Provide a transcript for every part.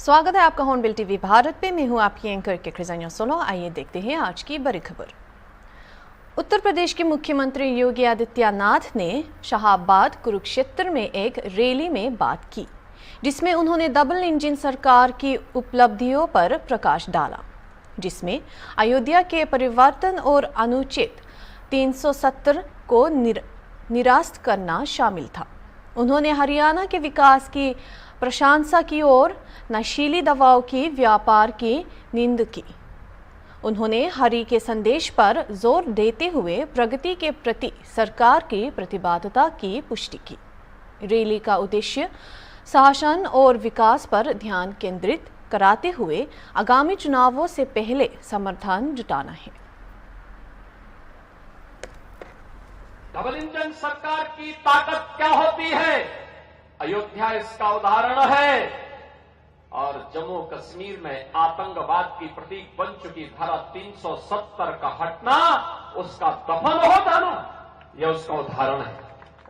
स्वागत है आपका हॉर्नबिल टीवी भारत पे। मैं हूं आपकी एंकर के खजानिया सोलो। आइए देखते हैं आज की बड़ी खबर। उत्तर प्रदेश के मुख्यमंत्री योगी आदित्यनाथ ने शाहाबाद कुरुक्षेत्र में एक रैली में बात की, जिसमें उन्होंने डबल इंजन सरकार की उपलब्धियों पर प्रकाश डाला, जिसमें अयोध्या के परिवर्तन और अनुच्छेद 370 को निरस्त करना शामिल था। उन्होंने हरियाणा के विकास की प्रशंसा की और नशीली दवाओं की व्यापार की निंदा की। उन्होंने हरि के संदेश पर जोर देते हुए प्रगति के प्रति सरकार की प्रतिबद्धता की पुष्टि की। रैली का उद्देश्य शासन और विकास पर ध्यान केंद्रित कराते हुए आगामी चुनावों से पहले समर्थन जुटाना है। डबल इंजन सरकार की ताकत क्या होती है, अयोध्या इसका उदाहरण है। और जम्मू कश्मीर में आतंकवाद की प्रतीक बन चुकी धारा 370 का हटना, उसका दफन हो जाना, यह उसका उदाहरण है।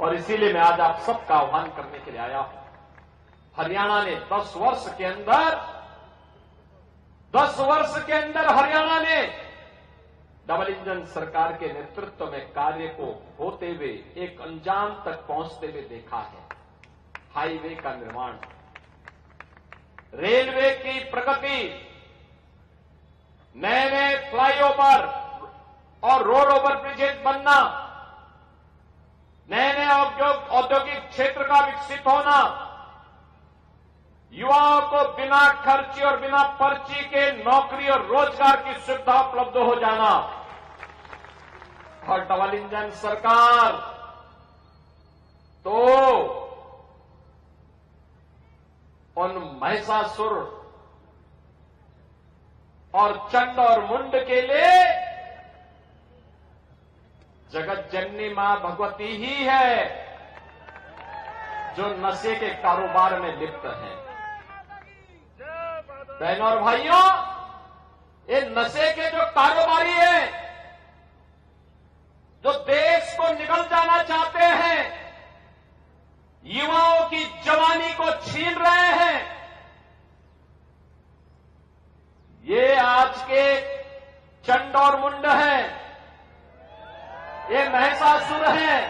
और इसीलिए मैं आज आप सबका आह्वान करने के लिए आया हूं। हरियाणा ने 10 वर्ष के अंदर हरियाणा ने डबल इंजन सरकार के नेतृत्व में कार्य को होते हुए एक अंजाम तक पहुंचते हुए देखा है। हाईवे का निर्माण, रेलवे की प्रगति, नए नए फ्लाईओवर और रोड ओवर ब्रिजेज बनना, नए नए औद्योगिक क्षेत्र का विकसित होना, युवाओं को बिना खर्ची और बिना पर्ची के नौकरी और रोजगार की सुविधा उपलब्ध हो जाना। और डबल इंजन सरकार तो उन महिषासुर और चंड और मुंड के लिए जगत जननी मां भगवती ही है, जो नशे के कारोबार में लिप्त हैं। बहनों और भाइयों, ये नशे के जो कारोबारी हैं, जो देश को निगल जाना चाहते हैं, युवाओं की जवानी को छीन रहे हैं, ये आज के चंड और मुंड हैं, ये महिषासुर हैं।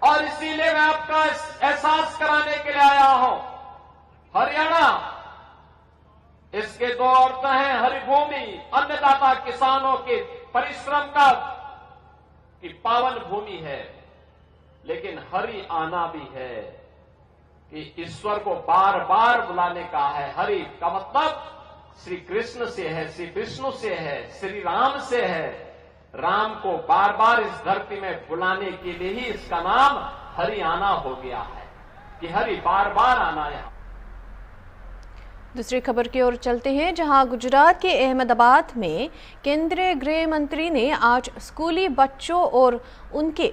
और इसीलिए मैं आपका एहसास कराने के लिए आया हूं। हरियाणा, इसके दो औरतें हैं, हरिभूमि, अन्नदाता किसानों के परिश्रम का की पावन भूमि है, लेकिन हरि आना भी है कि ईश्वर को बार बार बुलाने का है। हरि का मतलब श्री कृष्ण से है, श्री विष्णु से है, श्री राम से है। राम को बार बार इस धरती में बुलाने के लिए ही इसका नाम हरि आना हो गया है, कि हरि बार बार आना है। दूसरी खबर की ओर चलते हैं, जहां गुजरात के अहमदाबाद में केंद्रीय गृह मंत्री ने आज स्कूली बच्चों और उनके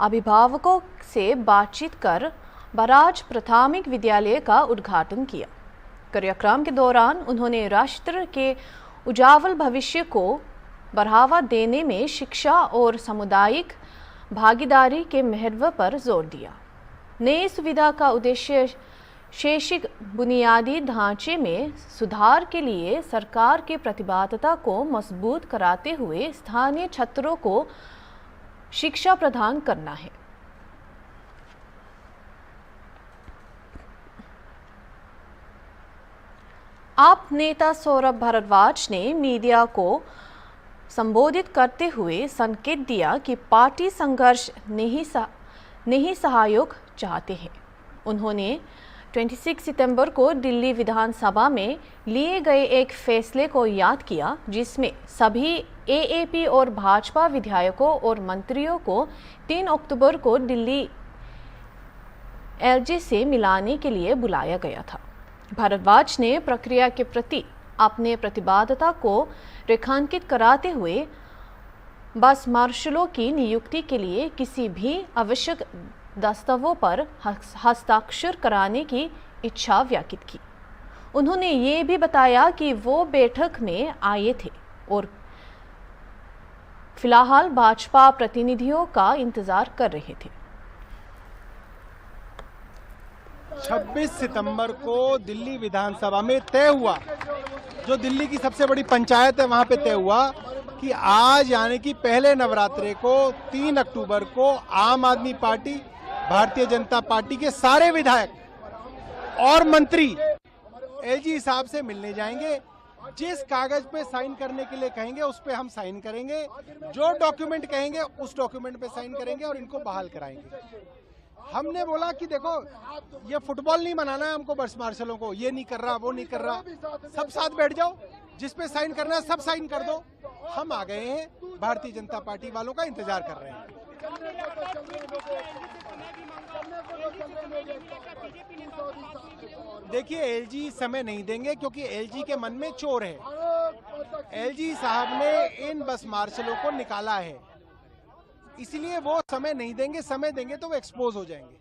अभिभावकों से बातचीत कर बराज प्राथमिक विद्यालय का उद्घाटन किया। कार्यक्रम के दौरान उन्होंने राष्ट्र के उज्ज्वल भविष्य को बढ़ावा देने में शिक्षा और सामुदायिक भागीदारी के महत्व पर जोर दिया। नई सुविधा का उद्देश्य शैक्षिक बुनियादी ढांचे में सुधार के लिए सरकार की प्रतिबद्धता को मजबूत कराते हुए स्थानीय छात्रों को शिक्षा प्रदान करना है। आप नेता सौरभ भारद्वाज ने मीडिया को संबोधित करते हुए संकेत दिया कि पार्टी संघर्ष नहीं सहयोग चाहते हैं। उन्होंने 26 सितंबर को दिल्ली विधानसभा में लिए गए एक फैसले को याद किया, जिसमें सभी एएपी और भाजपा विधायकों और मंत्रियों को 3 अक्टूबर को दिल्ली एलजी से मिलाने के लिए बुलाया गया था। भारद्वाज ने प्रक्रिया के प्रति अपने प्रतिबद्धता को रेखांकित कराते हुए बस मार्शलों की नियुक्ति के लिए किसी भी आवश्यक दस्तावेजों पर हस्ताक्षर कराने की इच्छा व्यक्त की। उन्होंने ये भी बताया कि वो बैठक में आए थे और फिलहाल भाजपा प्रतिनिधियों का इंतजार कर रहे थे। 26 सितंबर को दिल्ली विधानसभा में तय हुआ, जो दिल्ली की सबसे बड़ी पंचायत है वहां पे तय हुआ कि आज यानी कि पहले नवरात्रे को 3 अक्टूबर को आम आदमी पार्टी, भारतीय जनता पार्टी के सारे विधायक और मंत्री एलजी साहब से मिलने जाएंगे। जिस कागज पे साइन करने के लिए कहेंगे उस पे हम साइन करेंगे, जो डॉक्यूमेंट कहेंगे उस डॉक्यूमेंट पे साइन करेंगे और इनको बहाल कराएंगे। हमने बोला कि देखो ये फुटबॉल नहीं मनाना है हमको बस मार्शलों को, ये नहीं कर रहा वो नहीं कर रहा, सब साथ बैठ जाओ, जिस पे साइन करना है सब साइन कर दो। हम आ गए हैं, भारतीय जनता पार्टी वालों का इंतजार कर रहे हैं। देखिए एलजी समय नहीं देंगे क्योंकि एलजी के मन में चोर है। एलजी साहब ने इन बस मार्शलों को निकाला है, इसलिए वो समय नहीं देंगे। समय देंगे तो वो एक्सपोज हो जाएंगे।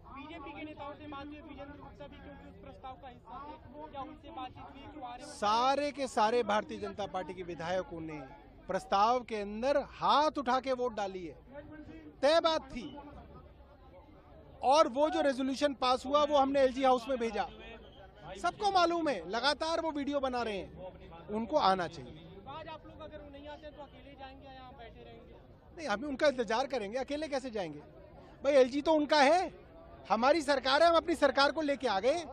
बीजेपी के नेताओं से बात हुई, विजेंद्र गुप्ता भी क्योंकि उस प्रस्ताव का हिस्सा थे, क्या उनसे बातचीत हुई? क्यों आ रहे हैं? सारे के सारे भारतीय जनता पार्टी के विधायकों ने प्रस्ताव के अंदर हाथ उठा के वोट डाली है, तय बात थी। और वो जो रेजोल्यूशन पास हुआ वो हमने एलजी हाउस में भेजा, सबको मालूम है, लगातार वो वीडियो बना रहे हैं, उनको आना चाहिए। आज आप लोग अगर नहीं आते तो अकेले जाएंगे या यहाँ बैठे रहेंगे? नहीं, अभी उनका इंतजार करेंगे, अकेले कैसे जाएंगे भाई? एलजी तो उनका है, हमारी सरकार है, हम अपनी सरकार को लेके आ गए,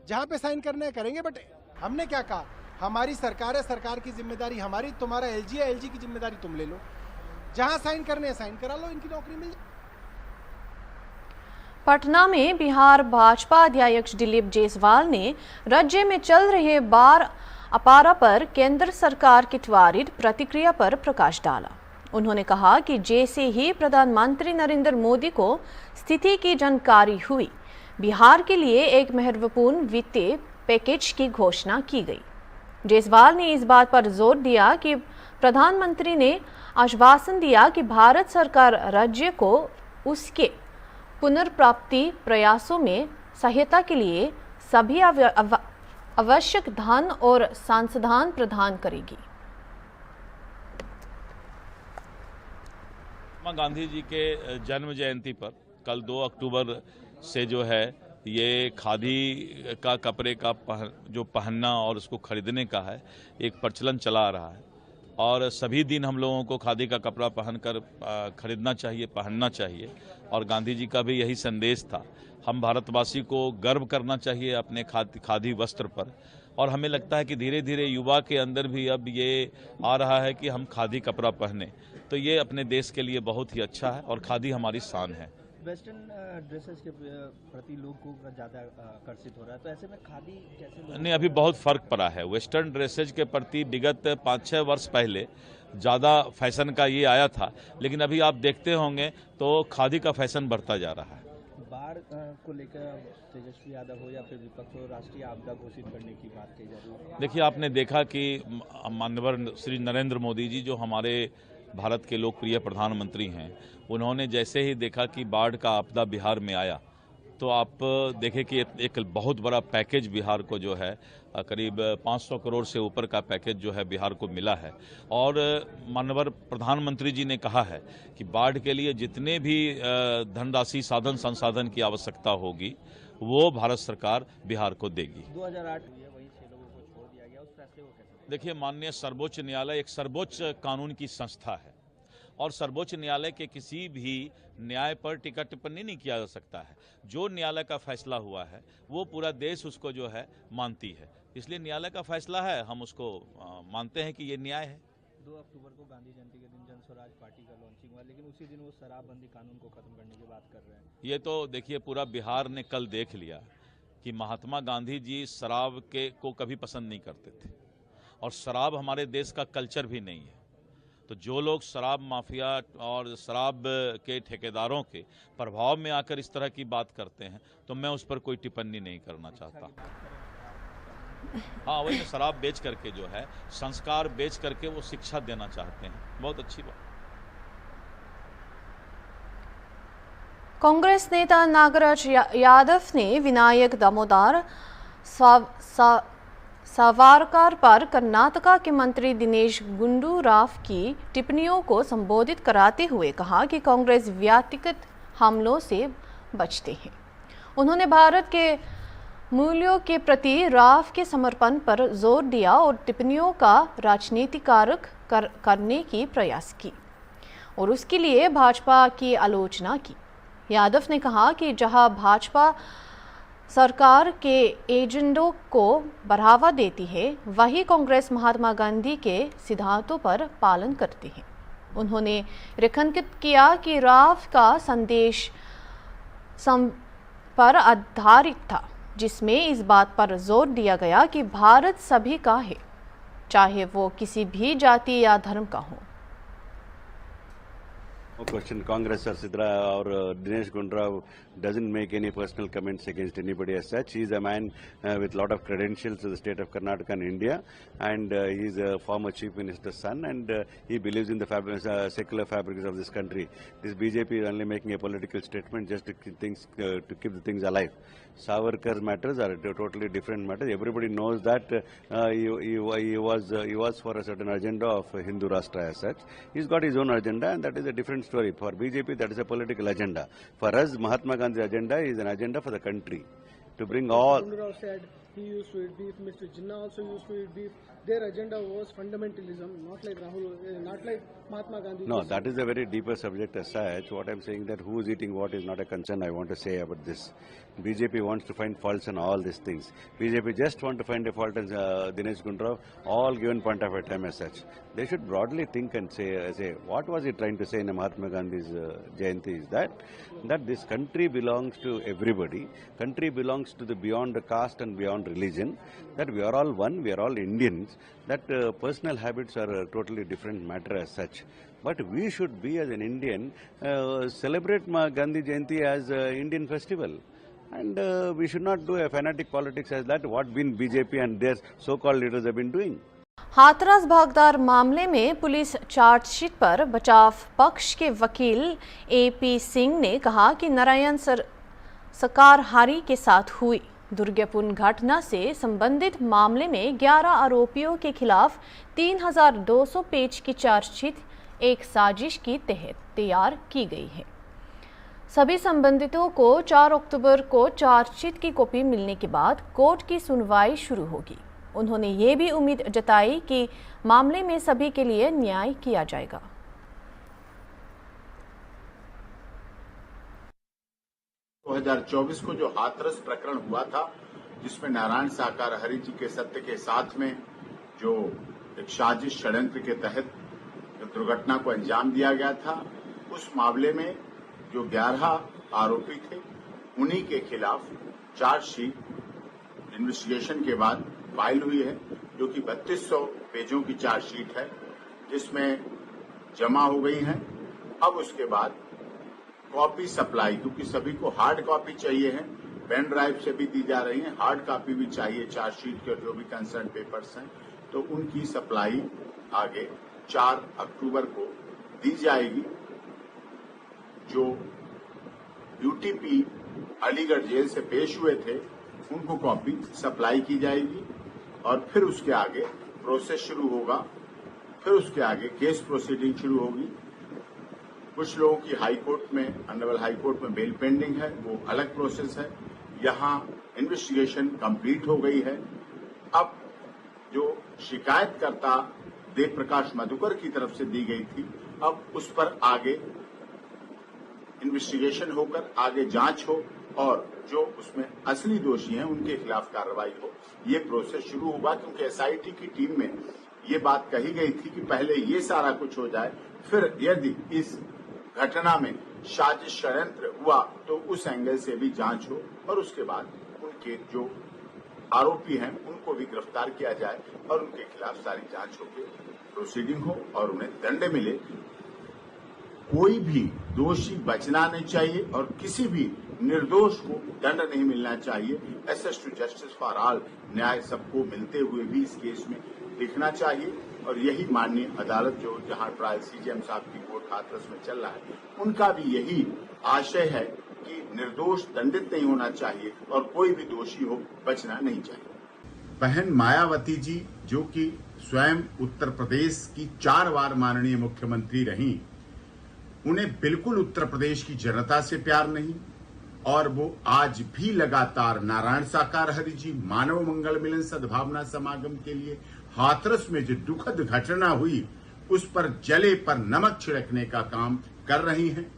जहां पे साइन करने करेंगे। बट हमने क्या कहा, हमारी सरकार है, सरकार की जिम्मेदारी हमारी, तुम्हारा एलजी है, एलजी की जिम्मेदारी तुम ले लो, जहां साइन करने हैं साइन करा लो, इनकी नौकरी मिल जाए। पटना में बिहार भाजपा अध्यक्ष दिलीप जायसवाल ने राज्य में चल रहे बाढ़ अपारा पर केंद्र सरकार की त्वरित प्रतिक्रिया पर प्रकाश डाला। उन्होंने कहा कि जैसे ही प्रधानमंत्री नरेंद्र मोदी को स्थिति की जानकारी हुई, बिहार के लिए एक महत्वपूर्ण वित्तीय पैकेज की घोषणा की गई। जायसवाल ने इस बात पर जोर दिया कि प्रधानमंत्री ने आश्वासन दिया कि भारत सरकार राज्य को उसके पुनर्प्राप्ति प्रयासों में सहायता के लिए सभी आवश्यक धन और संसाधन प्रदान करेगी। महात्मा गांधी जी के जन्म जयंती पर कल 2 अक्टूबर से जो है ये खादी का कपड़े का जो पहनना और उसको खरीदने का है एक प्रचलन चला आ रहा है, और सभी दिन हम लोगों को खादी का कपड़ा पहनकर खरीदना चाहिए, पहनना चाहिए। और गांधी जी का भी यही संदेश था। हम भारतवासी को गर्व करना चाहिए अपने खादी वस्त्र पर, और हमें लगता है कि धीरे धीरे युवा के अंदर भी अब ये आ रहा है कि हम खादी कपड़ा पहने, तो ये अपने देश के लिए बहुत ही अच्छा है और खादी हमारी शान है। वेस्टर्न ड्रेसेस के प्रति लोगों को ज़्यादा आकर्षित हो रहा है, तो ऐसे में खादी कैसे? नहीं, अभी बहुत फर्क पड़ा है। वेस्टर्न ड्रेसेज के प्रति विगत 5-6 वर्ष पहले ज़्यादा फैशन का ये आया था, लेकिन अभी आप देखते होंगे तो खादी का फैशन बढ़ता जा रहा है। बाढ़ को लेकर तेजस्वी यादव हो या फिर विपक्ष हो, राष्ट्रीय आपदा घोषित करने की बात की जा रही है। देखिए, आपने देखा कि माननीय श्री नरेंद्र मोदी जी जो हमारे भारत के लोकप्रिय प्रधानमंत्री हैं, उन्होंने जैसे ही देखा कि बाढ़ का आपदा बिहार में आया, तो आप देखें कि एक बहुत बड़ा पैकेज बिहार को जो है करीब 500 करोड़ से ऊपर का पैकेज जो है बिहार को मिला है। और माननीय प्रधानमंत्री जी ने कहा है कि बाढ़ के लिए जितने भी धनराशि साधन संसाधन की आवश्यकता होगी वो भारत सरकार बिहार को देगी। 2008 वही 6 लोगों को छोड़ दिया गया, उस फैसले को कैसे? देखिए, माननीय सर्वोच्च न्यायालय एक सर्वोच्च कानून की संस्था है, और सर्वोच्च न्यायालय के किसी भी न्याय पर टीका टिप्पणी नहीं किया जा सकता है। जो न्यायालय का फैसला हुआ है वो पूरा देश उसको जो है मानती है, इसलिए न्यायालय का फैसला है, हम उसको मानते हैं कि ये न्याय है। 2 अक्टूबर को गांधी जयंती के दिन जन स्वराज पार्टी का लॉन्चिंग हुआ, लेकिन उसी दिन वो शराबबंदी कानून को खत्म करने की बात कर रहे हैं। ये तो देखिए पूरा बिहार ने कल देख लिया कि महात्मा गांधी जी शराब को कभी पसंद नहीं करते थे, और शराब हमारे देश का कल्चर भी नहीं है। तो जो लोग शराब माफिया और शराब के ठेकेदारों के प्रभाव में आकर इस तरह की बात करते हैं, तो मैं उस पर कोई टिप्पणी नहीं करना चाहता। हाँ, वही शराब बेच करके जो है संस्कार बेच करके वो शिक्षा देना चाहते हैं, बहुत अच्छी बात। कांग्रेस नेता नागराज यादव ने विनायक दामोदर सावरकर पर कर्नाटका के मंत्री दिनेश गुंडूराव की टिप्पणियों को संबोधित कराते हुए कहा कि कांग्रेस व्यक्तिगत हमलों से बचते हैं। उन्होंने भारत के मूल्यों के प्रति राव के समर्पण पर जोर दिया और टिप्पणियों का राजनीतिकारक करने की प्रयास की और उसके लिए भाजपा की आलोचना की। यादव ने कहा कि जहां भाजपा सरकार के एजेंडों को बढ़ावा देती है, वही कांग्रेस महात्मा गांधी के सिद्धांतों पर पालन करती है। उन्होंने रेखांकित किया कि राव का संदेश पर आधारित था, जिसमें इस बात पर जोर दिया गया कि भारत सभी का है, चाहे वो किसी भी जाति या धर्म का हो। No question, Congress or Sidra or Dinesh Gundrao doesn't make any personal comments against anybody as such. He is a man with a lot of credentials to the state of Karnataka and India, and he is a former chief minister's son, and he believes in the secular fabrics of this country. This BJP is only making a political statement just to keep the things alive. Savarkar's matters are a totally different matter. Everybody knows that he was for a certain agenda of Hindu Rashtra as such. He's got his own agenda, and that is a different story. For BJP, that is a political agenda. For us, Mahatma Gandhi's agenda is an agenda for the country. To bring all... Rao said he used to eat beef. Mr. Jinnah also used to eat beef. Their agenda was fundamentalism, not like not like Mahatma Gandhi. No, that is a very deeper subject as such. What I'm saying that who is eating what is not a concern I want to say about this. BJP wants to find faults in all these things. BJP just want to find a fault in Dinesh Gundrao, all given point of a time as such. They should broadly think and say what was he trying to say in Mahatma Gandhi's Jayanti is that this country belongs to everybody. Country belongs to the beyond the caste and beyond religion. That we are all one, we are all Indians. That personal habits are a totally different matter as such. But we should be as an Indian celebrate Gandhi Jayanti as an Indian festival. And we should not do a fanatic politics as that what been BJP and their so-called leaders have been doing. Hathras भागदार मामले में police chargesheet पर बचाव पक्ष के वकील AP Singh ने कहा कि नारायण सरकारहारी के साथ हुई दुर्भाग्यपूर्ण घटना से संबंधित मामले में 11 आरोपियों के खिलाफ 3200 पेज की चार्जशीट एक साजिश की तहत तैयार की गई है। सभी संबंधितों को 4 अक्टूबर को चार्जशीट की कॉपी मिलने के बाद कोर्ट की सुनवाई शुरू होगी। उन्होंने ये भी उम्मीद जताई कि मामले में सभी के लिए न्याय किया जाएगा। 2024 को जो हाथरस प्रकरण हुआ था, जिसमें नारायण सरकारहारी जी के सत्य के साथ में जो एक साजिश षड्यंत्र के तहत दुर्घटना को अंजाम दिया गया था, उस मामले में जो 11 आरोपी थे, उन्हीं के खिलाफ चार्जशीट इन्वेस्टिगेशन के बाद फाइल हुई है, जो कि 3200 पेजों की चार्जशीट है, जिसमें जमा हो गई है। अब उसके बाद कॉपी सप्लाई, क्योंकि सभी को हार्ड कॉपी चाहिए है, पेन ड्राइव से भी दी जा रही है, हार्ड कॉपी भी चाहिए चार्जशीट के जो भी कंसर्न पेपर्स हैं, तो उनकी सप्लाई आगे 4 अक्टूबर को दी जाएगी। जो यूटीपी अलीगढ़ जेल से पेश हुए थे, उनको कॉपी सप्लाई की जाएगी और फिर उसके आगे प्रोसेस शुरू होगा। फिर उसके आगे केस प्रोसीडिंग शुरू होगी। कुछ लोगों की हाई कोर्ट में, ऑनरेबल हाई कोर्ट में बेल पेंडिंग है, वो अलग प्रोसेस है। यहाँ इन्वेस्टिगेशन कंप्लीट हो गई है। अब जो शिकायतकर्ता देव प्रकाश मधुकर की तरफ से दी गई थी, अब उस पर आगे इन्वेस्टिगेशन होकर आगे जांच हो और जो उसमें असली दोषी हैं उनके खिलाफ कार्रवाई हो, ये प्रोसेस शुरू होगा। क्योंकि एसआईटी की टीम में ये बात कही गई थी कि पहले ये सारा कुछ हो जाए, फिर यदि इस घटना में साजिश षड्यंत्र हुआ तो उस एंगल से भी जांच हो और उसके बाद उनके जो आरोपी हैं उनको भी गिरफ्तार किया जाए और उनके खिलाफ सारी जांच होकर प्रोसीडिंग हो और उन्हें दंड मिले। कोई भी दोषी बचना नहीं चाहिए और किसी भी निर्दोष को दंड नहीं मिलना चाहिए। Access to justice for all, न्याय सबको मिलते हुए भी इस केस में दिखना चाहिए और यही माननीय अदालत जो जहां ट्रायल सीजेएम साहब की कोर्ट हाथरस में चल रहा है, उनका भी यही आशय है कि निर्दोष दंडित नहीं होना चाहिए और कोई भी दोषी हो बचना नहीं चाहिए। बहन मायावती जी, जो कि स्वयं उत्तर प्रदेश की 4 बार माननीय मुख्यमंत्री रहीं, उन्हें बिल्कुल उत्तर प्रदेश की जनता से प्यार नहीं, और वो आज भी लगातार नारायण साकार हरि जी मानव मंगल मिलन सद्भावना समागम के लिए हाथरस में जो दुखद घटना हुई उस पर जले पर नमक छिड़कने का काम कर रही हैं।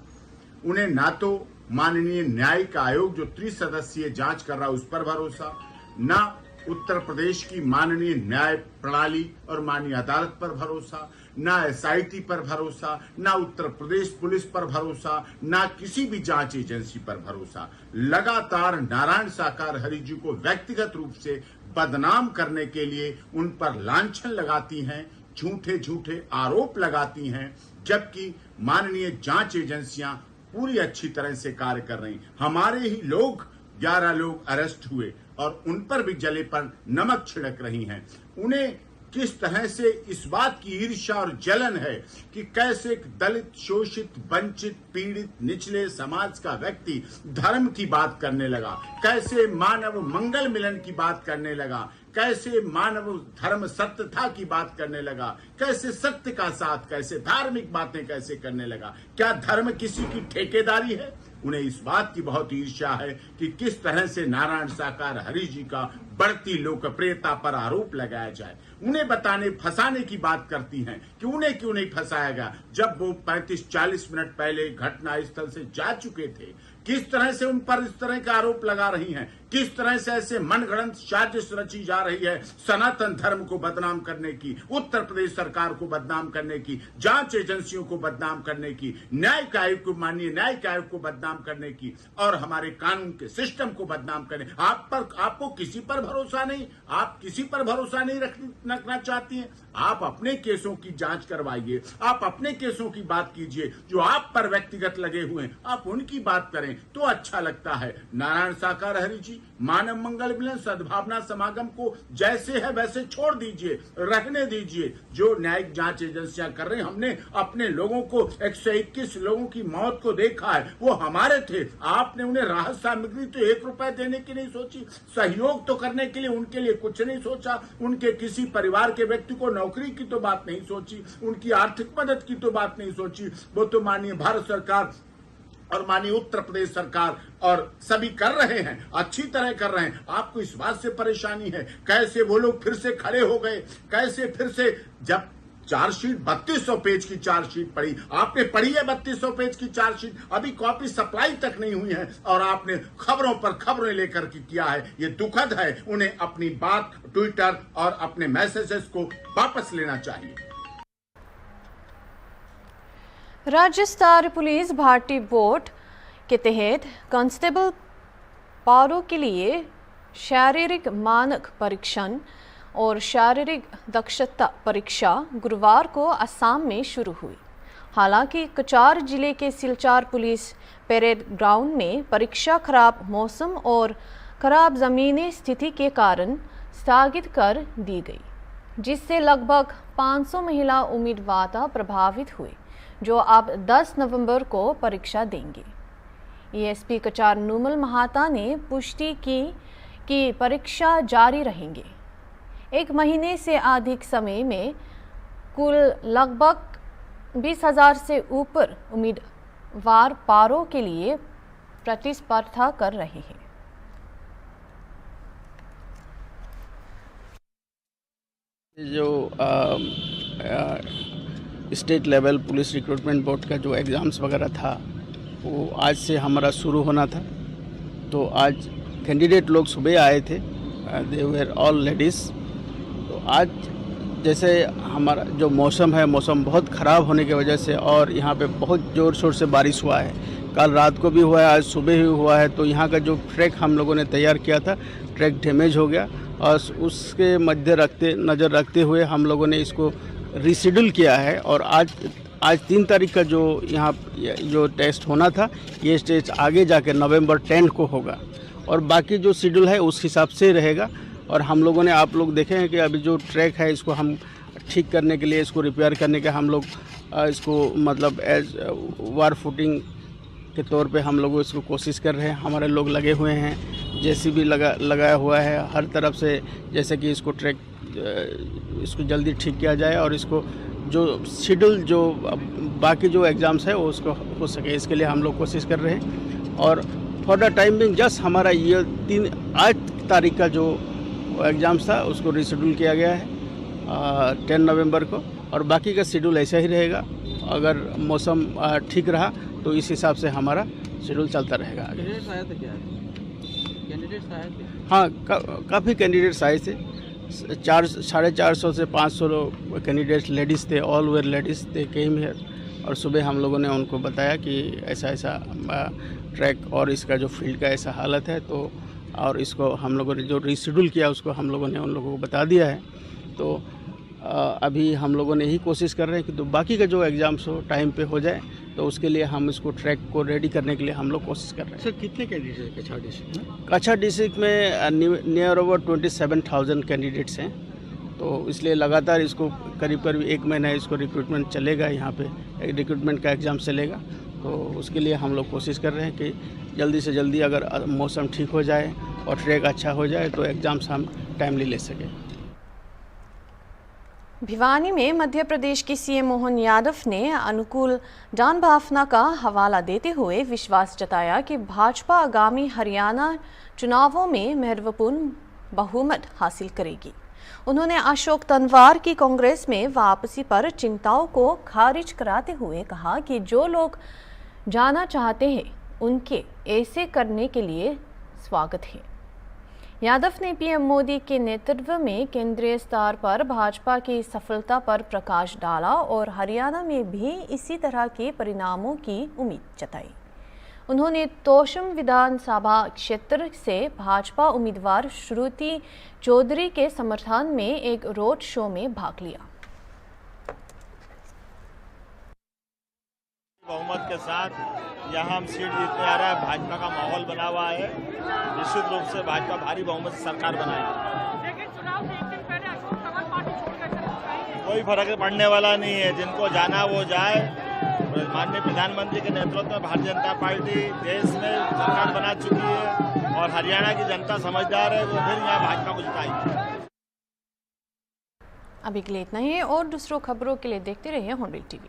उन्हें ना तो माननीय न्यायिक आयोग जो त्रिसदस्यीय जांच कर रहा है उस पर भरोसा, ना उत्तर प्रदेश की माननीय न्याय प्रणाली और माननीय अदालत पर भरोसा, ना एसआईटी पर भरोसा, ना उत्तर प्रदेश पुलिस पर भरोसा, ना किसी भी जांच एजेंसी पर भरोसा। लगातार नारायण साकार हरि जी को व्यक्तिगत रूप से बदनाम करने के लिए उन पर लांछन लगाती हैं, झूठे झूठे आरोप लगाती हैं, जबकि माननीय जांच एजेंसियां पूरी अच्छी तरह से कार्य कर रही। हमारे ही लोग 11 लोग अरेस्ट हुए और उन पर भी जले पर नमक छिड़क रही हैं। उन्हें किस तरह से इस बात की ईर्ष्या और जलन है कि कैसे एक दलित, शोषित, वंचित, पीड़ित, निचले समाज का व्यक्ति धर्म की बात करने लगा, कैसे मानव मंगल मिलन की बात करने लगा, कैसे मानव धर्म सत्यता की बात करने लगा, कैसे सत्य का साथ, कैसे धार्मिक बातें कैसे करने लगा। क्या धर्म किसी की ठेकेदारी है? उन्हें इस बात की बहुत ईर्ष्या है कि किस तरह से नारायण साकार हरि जी का बढ़ती लोकप्रियता पर आरोप लगाया जाए। उन्हें बताने फंसाने की बात करती हैं कि उन्हें क्यों नहीं फंसाया गया, जब वो 35-40 मिनट पहले घटनास्थल से जा चुके थे। किस तरह से उन पर इस तरह के आरोप लगा रही हैं, किस तरह से ऐसे मनगढ़ंत साजिश रची जा रही है सनातन धर्म को बदनाम करने की, उत्तर प्रदेश सरकार को बदनाम करने की, जांच एजेंसियों को बदनाम करने की, न्यायिक आयोग को, माननीय न्यायिक आयोग को बदनाम करने की और हमारे कानून के सिस्टम को बदनाम करने। आपको किसी पर भरोसा नहीं, आप किसी पर भरोसा नहीं रखना चाहती हैं। आप अपने केसों की जांच करवाइए, आप अपने केसों की बात कीजिए, जो आप पर व्यक्तिगत लगे हुए हैं आप उनकी बात करें तो अच्छा लगता है। नारायण साकार हरि जी मानव मंगल मिलन सद्भावना समागम को जैसे है वैसे छोड़ दीजिए, रहने दीजिए। जो न्यायिक जांच एजेंसियां कर रही, हमने अपने लोगों को 121 लोगों की मौत को देखा है, वो हमारे थे। आपने उन्हें राहत सामग्री तो 1 रुपए देने की नहीं सोची, सहयोग तो करने के लिए उनके लिए कुछ नहीं सोचा, उनके किसी परिवार के व्यक्ति को नौकरी की तो बात नहीं सोची, उनकी आर्थिक मदद की तो बात नहीं सोची। वो तो माननीय भारत सरकार और माननीय उत्तर प्रदेश सरकार और सभी कर रहे हैं, अच्छी तरह कर रहे हैं। आपको इस बात से परेशानी है कैसे वो लोग फिर से खड़े हो गए, कैसे फिर से, जब चार्जशीट 3200 पेज की चार्जशीट पढ़ी, आपने पढ़ी है 3200 पेज की चार्जशीट, अभी कॉपी सप्लाई तक नहीं हुई है और आपने खबरों पर खबरें लेकर के किया है। ये दुखद है। उन्हें अपनी बात ट्विटर और अपने मैसेजेस को वापस लेना चाहिए। राज्य स्तरीय पुलिस भर्ती बोर्ड के तहत कांस्टेबल पारों के लिए शारीरिक मानक परीक्षण और शारीरिक दक्षता परीक्षा गुरुवार को असम में शुरू हुई। हालांकि कचार जिले के सिलचार पुलिस परेड ग्राउंड में परीक्षा खराब मौसम और खराब ज़मीनी स्थिति के कारण स्थगित कर दी गई, जिससे लगभग 500 महिला उम्मीदवार प्रभावित हुए, जो अब 10 नवंबर को परीक्षा देंगे। एएसपी कचार नुमल महाता ने पुष्टि की कि परीक्षा जारी रहेंगे। 1 महीने से अधिक समय में कुल लगभग 20,000 से ऊपर उम्मीदवार पारों के लिए प्रतिस्पर्धा कर रहे हैं। जो state level police recruitment board का जो एग्ज़ाम्स वगैरह था वो आज से हमारा शुरू होना था। तो आज कैंडिडेट लोग सुबह आए थे, दे वेर ऑल लेडीज़। तो आज जैसे हमारा जो मौसम है, मौसम बहुत ख़राब होने की वजह से और यहाँ पे बहुत ज़ोर शोर से बारिश हुआ है। कल रात को भी हुआ है, आज सुबह ही हुआ है। तो यहाँ का जो ट्रैक हम लोगों ने तैयार किया था, ट्रैक डैमेज हो गया और उसके नज़र रखते हुए हम लोगों ने इसको रिशेड्यूल किया है। और आज 3 तारीख का जो यहाँ जो टेस्ट होना था, ये टेस्ट आगे जाके नवंबर 10 को होगा और बाकी जो शेड्यूल है उस हिसाब से रहेगा। और हम लोगों ने, आप लोग देखे हैं कि अभी जो ट्रैक है इसको हम ठीक करने के लिए, इसको रिपेयर करने के हम लोग इसको मतलब एज वार फुटिंग के तौर पे हम लोग इसको कोशिश कर रहे हैं। हमारे लोग लगे हुए हैं, जेसीबी लगाया हुआ है हर तरफ से, जैसे कि इसको ट्रैक इसको जल्दी ठीक किया जाए और इसको जो शेड्यूल जो बाकी जो एग्ज़ाम्स है वो उसको हो सके, इसके लिए हम लोग कोशिश कर रहे हैं। और for the time being just हमारा ये 8 तारीख का जो एग्ज़ाम्स था उसको रिशेड्यूल किया गया है 10 नवंबर को, और बाकी का शेड्यूल ऐसा ही रहेगा। अगर मौसम ठीक रहा तो इस हिसाब से हमारा शेड्यूल चलता रहेगा आगे। हाँ, काफ़ी कैंडिडेट्स आए थे, 450 से 500 कैंडिडेट्स लेडीज़ थे, ऑल वेयर लेडीज़ थे केम हियर। और सुबह हम लोगों ने उनको बताया कि ऐसा ऐसा ट्रैक और इसका जो फील्ड का ऐसा हालत है, तो और इसको हम लोगों ने जो रिशेड्यूल किया उसको हम लोगों ने उन लोगों को बता दिया है। तो अभी हम लोगों ने यही कोशिश कर रहे हैं कि तो बाकी का जो एग्ज़ाम्स हो टाइम पे हो जाए, तो उसके लिए हम इसको ट्रैक को रेडी करने के लिए हम लोग कोशिश कर रहे हैं। सर कितने कैंडिडेट कच्छा डिस्ट्रिक्ट में? कच्छा डिस्ट्रिक्ट में नियर ओवर 27,000 कैंडिडेट्स हैं, तो इसलिए लगातार इसको करीब 1 महीना इसको रिक्रूटमेंट चलेगा, यहाँ पे रिक्रूटमेंट का एग्ज़ाम चलेगा। तो उसके लिए हम लोग कोशिश कर रहे हैं कि जल्दी से जल्दी अगर मौसम ठीक हो जाए और ट्रैक अच्छा हो जाए तो एग्ज़ाम्स हम टाइमली ले सकें। भिवानी में मध्य प्रदेश के सीएम मोहन यादव ने अनुकूल डान भावना का हवाला देते हुए विश्वास जताया कि भाजपा आगामी हरियाणा चुनावों में महत्वपूर्ण बहुमत हासिल करेगी। उन्होंने अशोक तंवर की कांग्रेस में वापसी पर चिंताओं को खारिज कराते हुए कहा कि जो लोग जाना चाहते हैं उनके ऐसे करने के लिए स्वागत है। यादव ने पीएम मोदी के नेतृत्व में केंद्रीय स्तर पर भाजपा की सफलता पर प्रकाश डाला और हरियाणा में भी इसी तरह के परिणामों की उम्मीद जताई। उन्होंने तोशम विधानसभा क्षेत्र से भाजपा उम्मीदवार श्रुति चौधरी के समर्थन में एक रोड शो में भाग लिया। बहुमत के साथ यहाँ हम सीट जीतने आ रहे हैं। भाजपा का माहौल बना हुआ है, निश्चित रूप से भाजपा भारी बहुमत से सरकार बनाएगी। लेकिन चुनाव से एक दिन पहले अशोक तंवर पार्टी छोड़कर कोई फर्क पड़ने वाला नहीं है, जिनको जाना वो जाए। माननीय प्रधानमंत्री के नेतृत्व में भारतीय जनता पार्टी देश में सरकार बना चुकी है और हरियाणा की जनता समझदार है, वो फिर यहाँ भाजपा को जिताएगी। अभी के लिए इतना ही और दूसरों खबरों के लिए देखते रहिए हॉर्नबिल टीवी।